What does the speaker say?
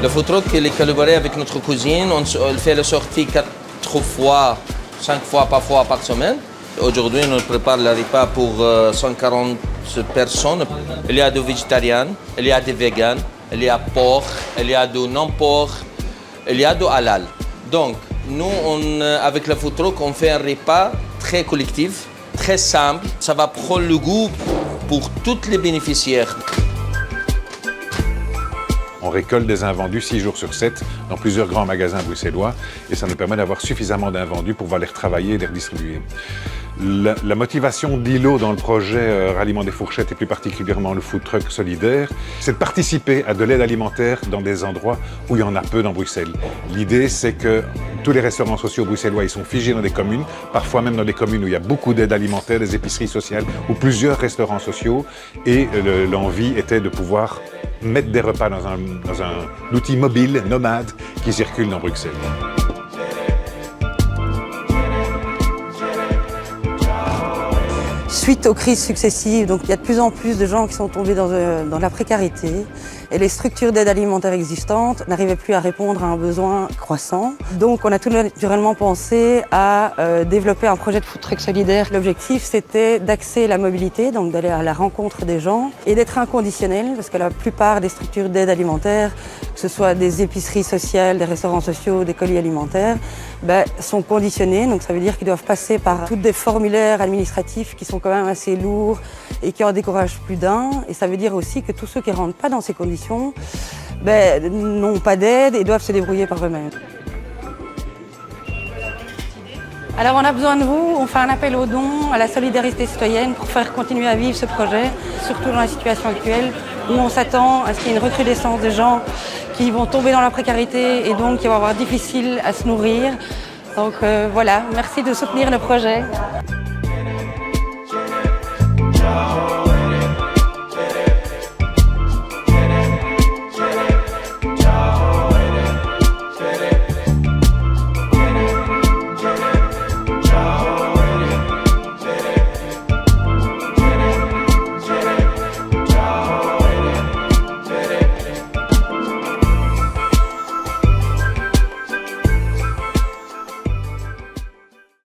Le food truck, il est collaboré avec notre cuisine. On fait la sortie 4 fois, 5 fois parfois par semaine. Aujourd'hui, on prépare le repas pour 140 personnes. Il y a des végétariens, il y a des véganes, il y a porc, il y a du non-porc, il y a du halal. Donc, nous, avec le food truck, on fait un repas très collectif, très simple. Ça va prendre le goût pour tous les bénéficiaires. On récolte des invendus 6 jours sur 7 dans plusieurs grands magasins bruxellois et ça nous permet d'avoir suffisamment d'invendus pour pouvoir les retravailler et les redistribuer. La motivation d'ILO dans le projet Ralliement des fourchettes et plus particulièrement le food truck solidaire, c'est de participer à de l'aide alimentaire dans des endroits où il y en a peu dans Bruxelles. L'idée, c'est que tous les restaurants sociaux bruxellois, ils sont figés dans des communes, parfois même dans des communes où il y a beaucoup d'aide alimentaire, des épiceries sociales ou plusieurs restaurants sociaux. Et l'envie était de pouvoir mettre des repas dans un outil mobile, nomade, qui circule dans Bruxelles. Suite aux crises successives, donc il y a de plus en plus de gens qui sont tombés dans la précarité et les structures d'aide alimentaire existantes n'arrivaient plus à répondre à un besoin croissant. Donc on a tout naturellement pensé à développer un projet de food truck solidaire. L'objectif c'était d'axer la mobilité, donc d'aller à la rencontre des gens et d'être inconditionnel parce que la plupart des structures d'aide alimentaire, que ce soit des épiceries sociales, des restaurants sociaux, des colis alimentaires, sont conditionnés. Donc ça veut dire qu'ils doivent passer par tous des formulaires administratifs qui sont quand même assez lourds et qui en découragent plus d'un. Et ça veut dire aussi que tous ceux qui ne rentrent pas dans ces conditions n'ont pas d'aide et doivent se débrouiller par eux-mêmes. Alors on a besoin de vous, on fait un appel aux dons, à la solidarité citoyenne pour faire continuer à vivre ce projet, surtout dans la situation actuelle où on s'attend à ce qu'il y ait une recrudescence de gens qui vont tomber dans la précarité et donc qui vont avoir difficile à se nourrir. Donc voilà, merci de soutenir le projet.